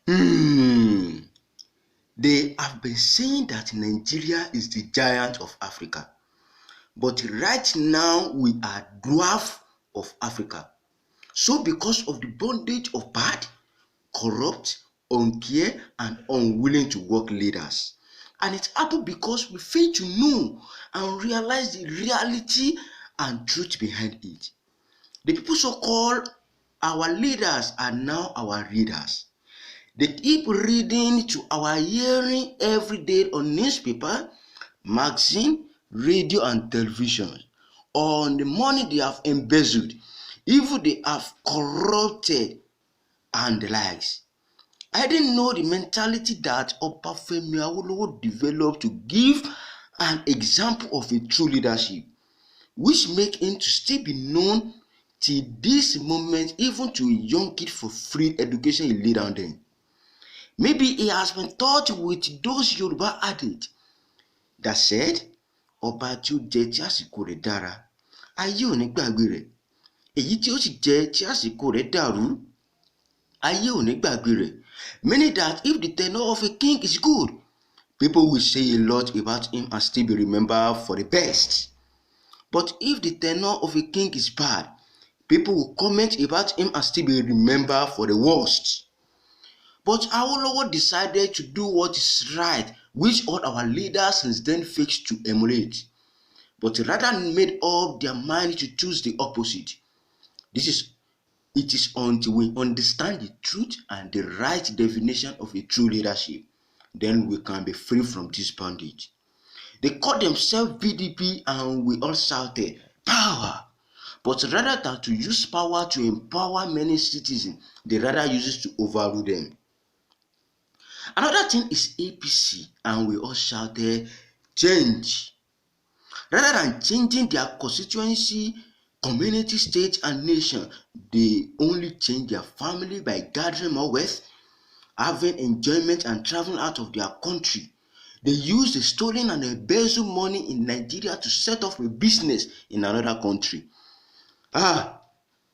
Hmm. They have been saying that Nigeria is the giant of Africa, but right now we are dwarf of Africa. So because of the bondage of bad, corrupt, uncared, and unwilling to work leaders. And it happened because we fail to know and realize the reality and truth behind it. The people so called our leaders are now our readers. They keep reading to our hearing every day on newspaper, magazine, radio and television. On the money they have embezzled, even they have corrupted and the likes. I didn't know the mentality that Obafemi Awolowo developed to give an example of a true leadership, which make him to still be known till this moment, even to a young kid, for free education he laid down then. Maybe he has been taught with those Yoruba adage that said, ọba tí ó jẹ tí àsìkò rẹ̀ dára, ayé ò ní gbàgbé rẹ̀. Èyí tí ó sì jẹ tí àsìkò rẹ̀ dàrú, ayé ò ní gbàgbé rẹ̀. Meaning that if the tenure of a king is good, people will say a lot about him and still be remembered for the best. But if the tenure of a king is bad, people will comment about him and still be remembered for the worst. But Awolowo decided to do what is right, which all our leaders since then failed to emulate, but rather made up their mind to choose the opposite. It is until we understand the truth and the right definition of a true leadership, then we can be free from this bondage. They called themselves PDP and we all shouted, power! But rather than to use power to empower many citizens, they rather use it to overrule them. Another thing is APC and we all shouted, change! Rather than changing their constituency, community, state and nation, they only change their family by gathering more wealth, having enjoyment and traveling out of their country. They use the stolen and embezzled money in Nigeria to set up a business in another country.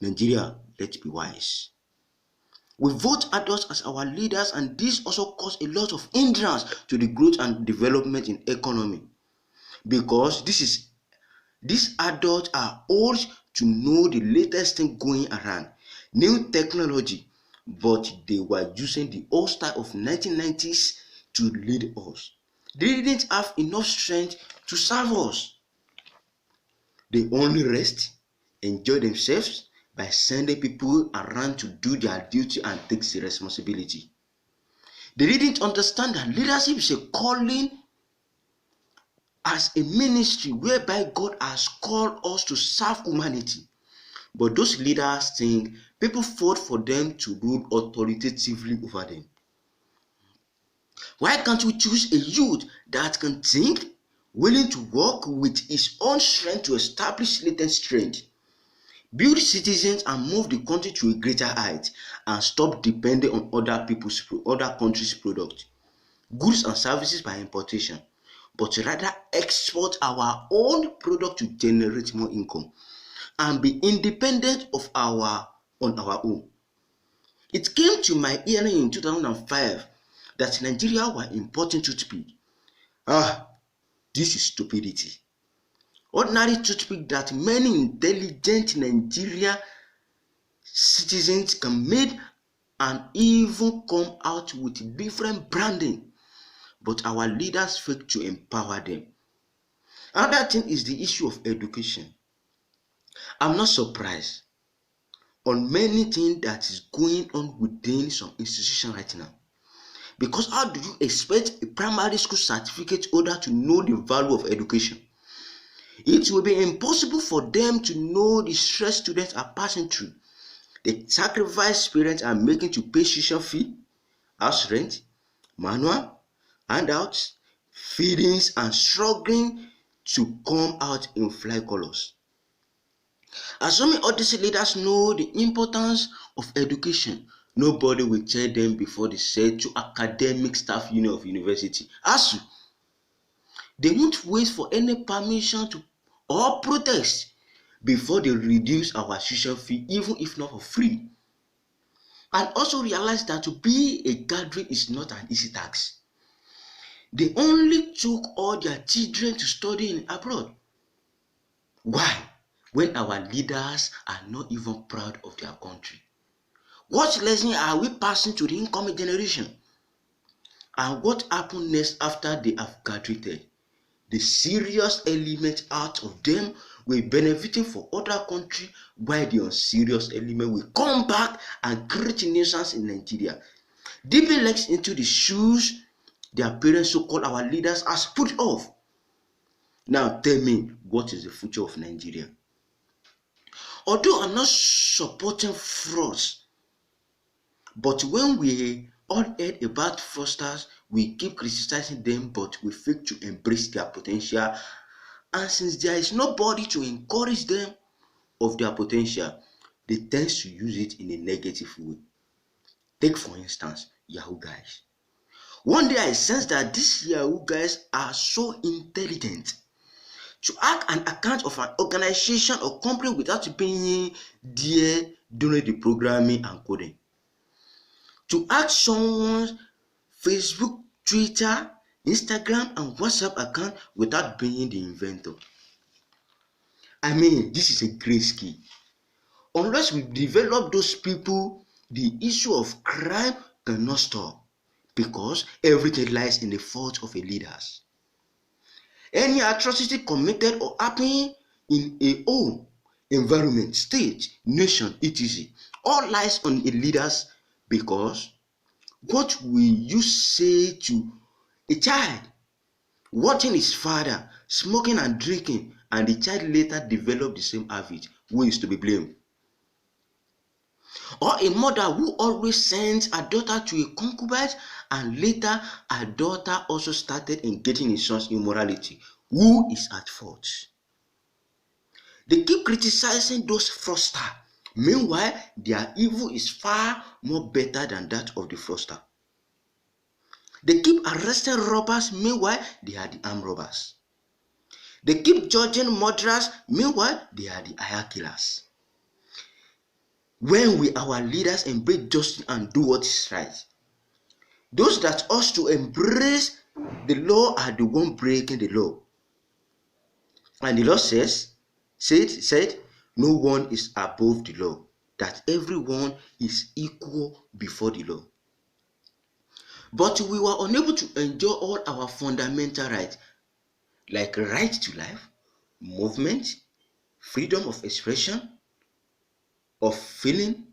Nigeria, let's be wise. We vote adults as our leaders, and this also causes a lot of hindrance to the growth and development in economy, because these adults are old to know the latest thing going around, new technology, but they were using the old style of 1990s to lead us. They didn't have enough strength to serve us. They only rest, enjoy themselves by sending people around to do their duty and take the responsibility. They didn't understand that leadership is a calling as a ministry whereby God has called us to serve humanity. But those leaders think people fought for them to rule authoritatively over them. Why can't we choose a youth that can think, willing to work with his own strength to establish latent strength, build citizens and move the country to a greater height, and stop depending on other countries' products, goods and services by importation, but rather export our own product to generate more income and be independent on our own. It came to my hearing in 2005 that Nigeria were importing toothpick. This is stupidity. Ordinary toothpick that many intelligent Nigerian citizens can make and even come out with different branding, but our leaders fail to empower them. Another thing is the issue of education. I'm not surprised on many things that is going on within some institutions right now. Because how do you expect a primary school certificate holder to know the value of education? It will be impossible for them to know the stress students are passing through, the sacrifice parents are making to pay tuition fee, house rent, manual, handouts, feedings, and struggling to come out in fly colors. Assuming all these leaders know the importance of education, nobody will tell them before they say to academic staff union of university, ASUU. They won't wait for any permission to or protest before they reduce our tuition fee, even if not for free. and also realize that to be a gathering is not an easy task. They only took all their children to study in abroad. Why? When our leaders are not even proud of their country. What lesson are we passing to the incoming generation? And what happens next after they have graduated? The serious element out of them will benefiting for other countries, while the unserious element will come back and create nuisance in Nigeria, dipping legs into the shoes their parents, so-called our leaders, has put off. Now tell me, what is the future of Nigeria? Although I'm not supporting frauds, but when we all heard about fraudsters, we keep criticizing them, but we fail to embrace their potential. And since there is nobody to encourage them of their potential, they tend to use it in a negative way. Take for instance, Yahoo guys. One day I sensed that these Yahoo guys are so intelligent to hack an account of an organization or company without being there during the programming and coding. To hack someone's Facebook, Twitter, Instagram, and WhatsApp account without being the inventor. I mean, this is a great skill. Unless we develop those people, the issue of crime cannot stop, because everything lies in the fault of a leaders. Any atrocity committed or happening in a home, environment, state, nation, etc., all lies on a leaders, because what will you say to a child watching his father smoking and drinking, and the child later develop the same habit? Who is to be blamed? Or a mother who always sends her daughter to a concubine, and later her daughter also started engaging in such immorality. Who is at fault? They keep criticizing those fraudsters. Meanwhile, their evil is far more better than that of the fraudster. They keep arresting robbers. Meanwhile, they are the armed robbers. They keep judging murderers. Meanwhile, they are the hire killers. When will our leaders embrace justice and do what is right? Those that ought to embrace the law are the one breaking the law. And the law said, no one is above the law, that everyone is equal before the law. But we were unable to enjoy all our fundamental rights, like right to life, movement, freedom of expression, of feeling,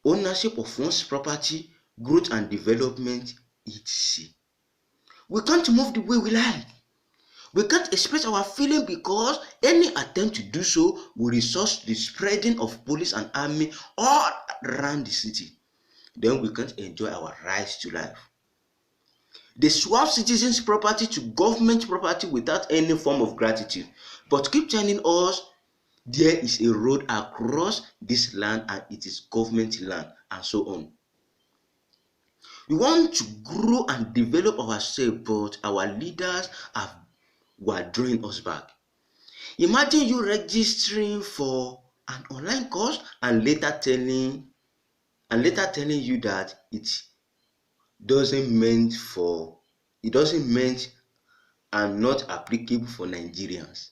ownership of one's property, growth and development, etc. We can't move the way we like. We can't express our feeling, because any attempt to do so will result to the spreading of police and army all around the city. Then we can't enjoy our rights to life. They swap citizens' property to government property without any form of gratitude, but keep telling us there is a road across this land and it is government land, and so on. We want to grow and develop ourselves, but our leaders were drawing us back. Imagine you registering for an online course and later telling you that it doesn't meant and not applicable for Nigerians.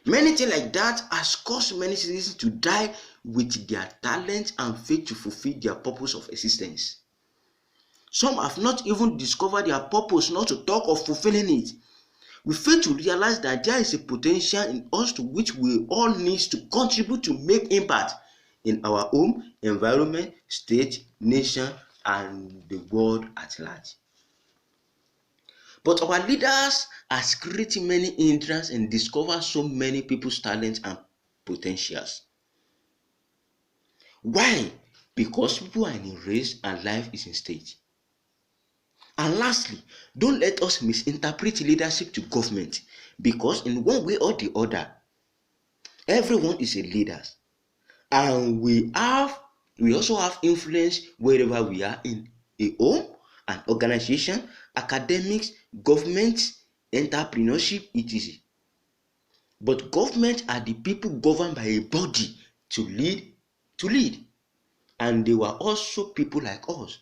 Many things like that has caused many citizens to die with their talent and fail to fulfill their purpose of existence. Some have not even discovered their purpose, not to talk of fulfilling it. We fail to realize that there is a potential in us to which we all need to contribute to make impact in our home, environment, state, nation, and the world at large. But our leaders has created many hindrances and discovered so many people's talents and potentials. Why? Because people are in a race and life is in stage. And lastly, don't let us misinterpret leadership to government, because in one way or the other, everyone is a leader, and we also have influence wherever we are, in a home, an organization, academics, government, entrepreneurship, etc. But government are the people governed by a body to lead. and they were also people like us.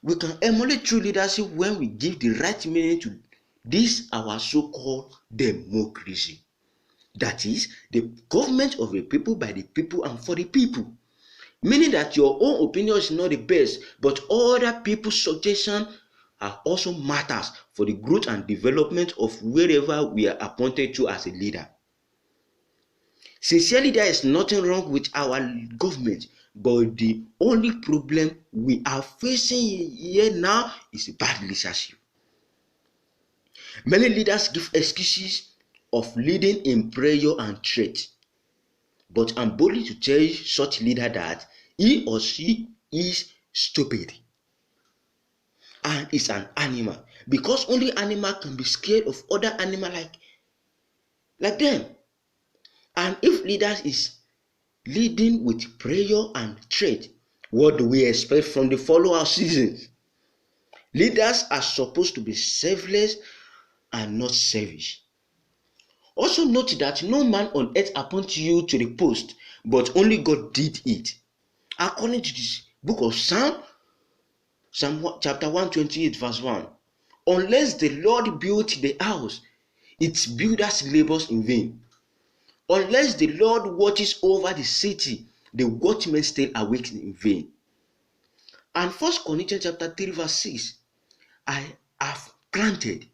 We can emulate true leadership when we give the right meaning to this our so-called democracy. That is, the government of the people, by the people, and for the people. Meaning that your own opinion is not the best, but other people's suggestions are also matters for the growth and development of wherever we are appointed to as a leader. Sincerely, there is nothing wrong with our government, but the only problem we are facing here now is bad leadership. Many leaders give excuses of leading in prayer and threat, but I'm boldly to tell such leader that he or she is stupid and is an animal, because only animal can be scared of other animal like them. And if leaders is leading with prayer and threat, what do we expect from the follower citizens? Leaders are supposed to be selfless and not selfish. Also note that no man on earth appointed you to the post, but only God did it. According to this book of Psalm chapter 128 verse 1, unless the Lord built the house, its builders labors in vain. Unless the Lord watches over the city, the watchmen stay awake in vain. And 1 Corinthians chapter 3 verse 6, I have planted,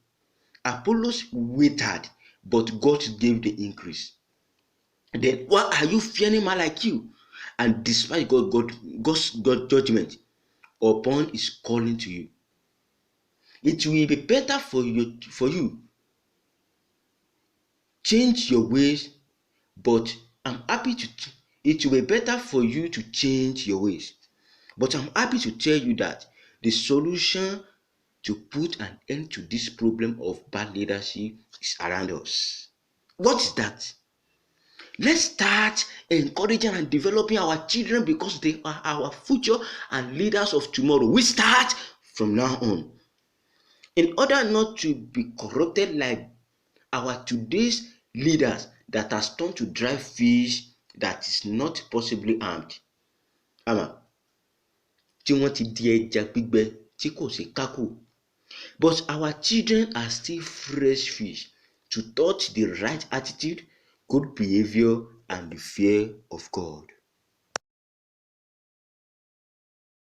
Apollos watered, but God gave the increase. Then why are you fearing man like you and despite God's judgment upon his calling to you? It will be better for you change your ways, but I'm happy to it will be better for you to change your ways. But I'm happy to tell you that the solution to put an end to this problem of bad leadership is around us. What is that? Let's start encouraging and developing our children, because they are our future and leaders of tomorrow. We start from now on. In order not to be corrupted like our today's leaders that are turned to dry fish that is not possibly harmed. Tí wọ́n ti di ẹja gbígbẹ tí kò ṣe kákò. But our children are still fresh fish to touch the right attitude, good behavior, and the fear of God.